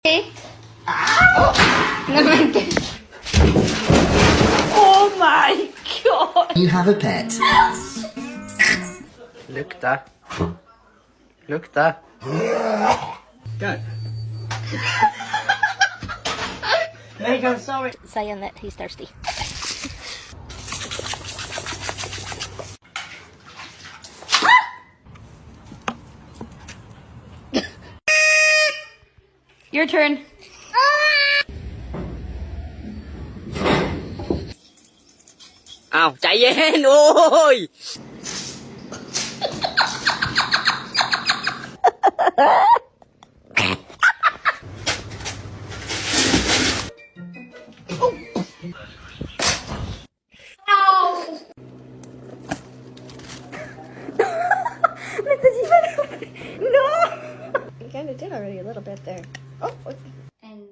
Oh my god! You have a pet. Lukta. Lukta. Go. There you go, sorry. Saying that he's thirsty. Your turn. Ao, chạy lên, ôi. You kind of did already a little bit there. Oh, okay. And.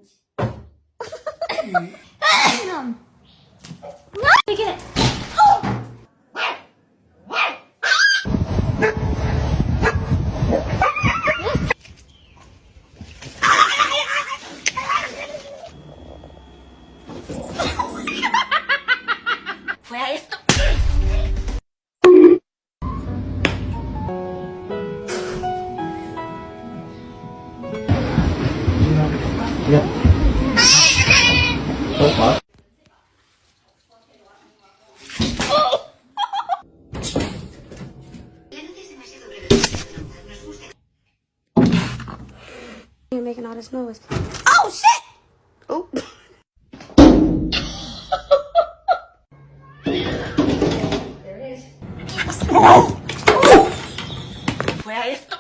Look at it. Where is the... You're making all this noise. Oh shit! Oh. There it is. Where is the...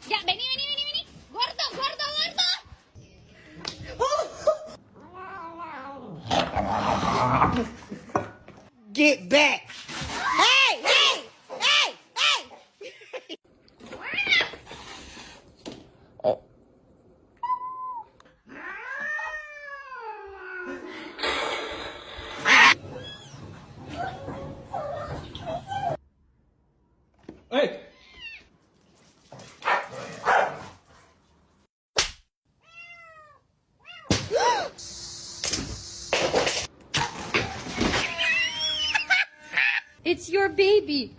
Ya, vení, vení, vení, vení. Gordo, gordo, gordo. Get back! Hey, hey, hey, hey. Hey. It's your baby.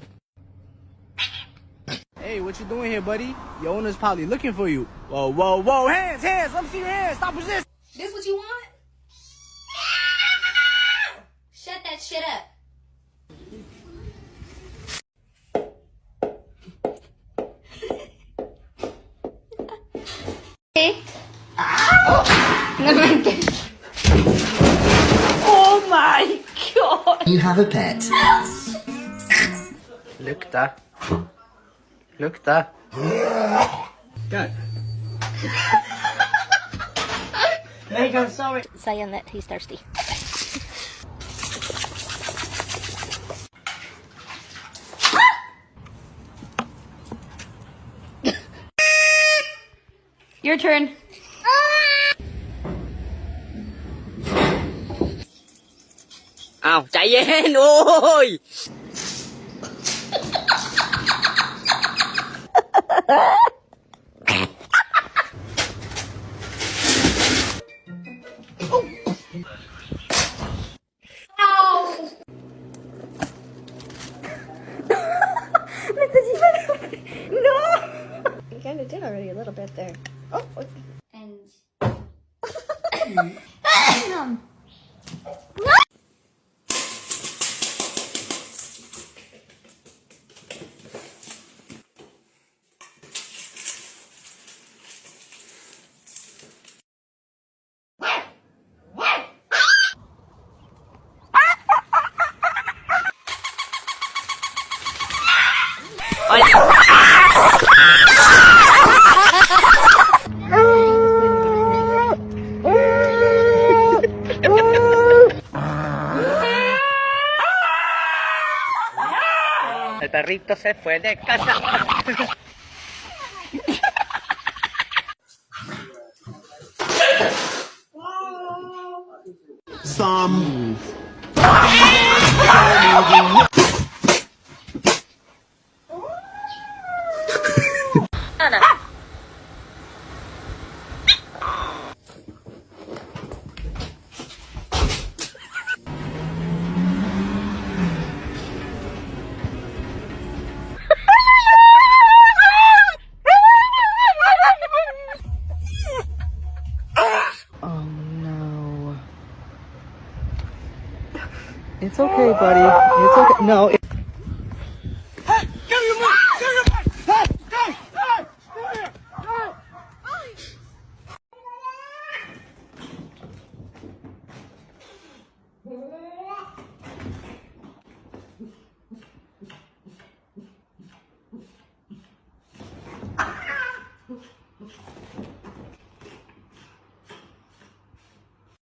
Hey, what you doing here, buddy? Your owner's probably looking for you. Whoa, whoa, whoa, hands, hands, let me see your hands, stop resisting. This what you want? Shut that shit up. Oh my god! You have a pet. Lukta. Lukta. Go. There you go, sorry. Saying that he's thirsty. Your turn. Ao, chạy lên, ôi. You kind of did already a little bit there. Oh, okay. And. El perrito se fue de casa. Some. Oh no. It's okay, buddy. It's okay. No.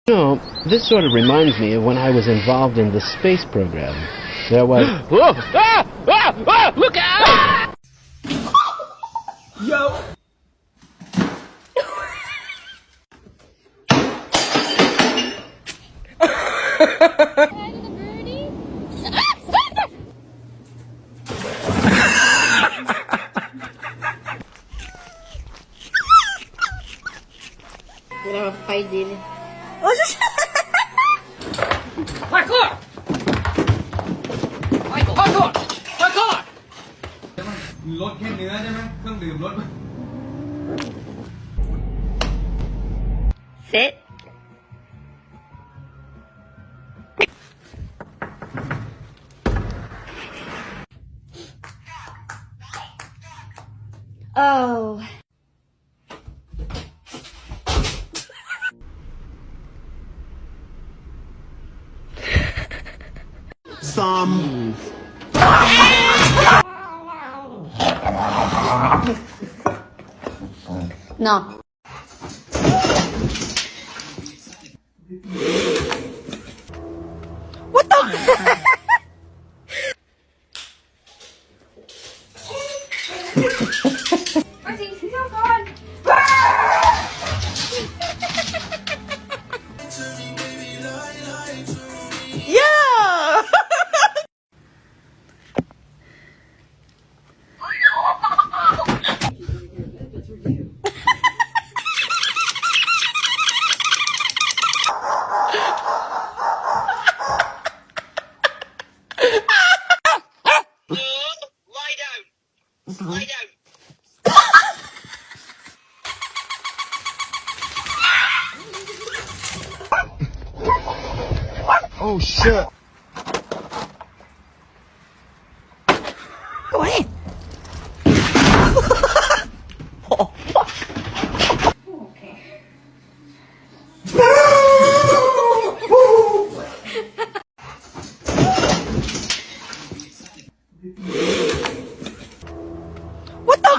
You know, this sort of reminds me of when I was involved in the space program. There was... Whoa! Ah! Ah! Ah! Look out! Yo. Virava pai dele. Parkour! Parkour! Parkour! รถแค่เนื้อใช่ไหมเครื่องดื่มรถ Sit. Oh. Some. No. What the? Yeah. Lie down. Oh shit. Go ahead. What the?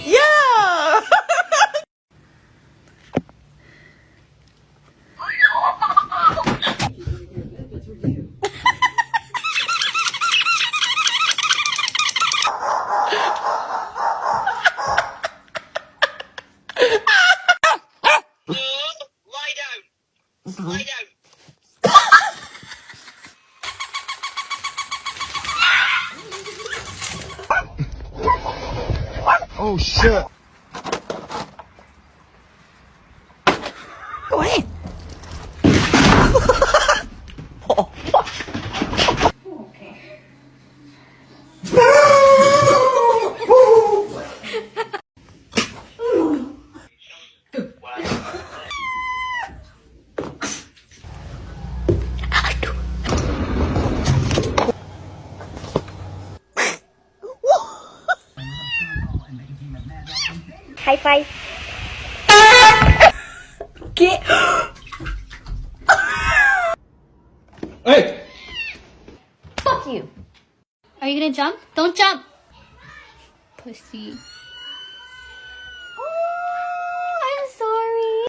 Yeah. Lie down. Lie down. Oh shit. Go ahead. High five. Get. Hey! Fuck you. Are you gonna jump? Don't jump. pussy. Oh, I'm sorry.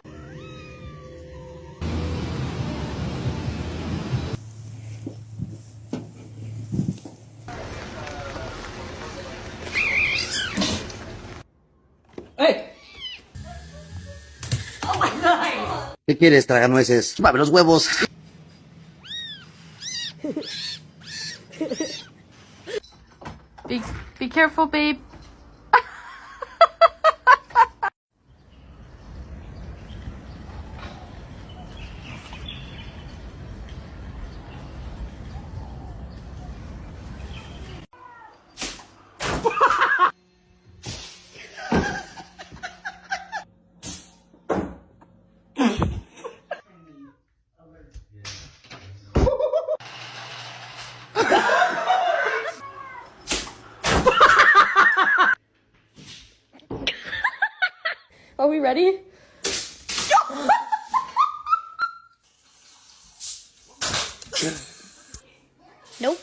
Hey! ¿Qué quieres, traganueces? ¡Mueve los huevos! Be careful, babe. Are we ready? Nope.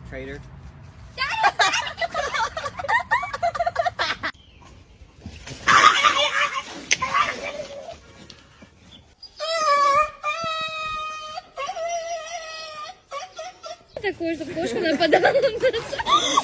Traitor. Такой, что кошка нападала на нас.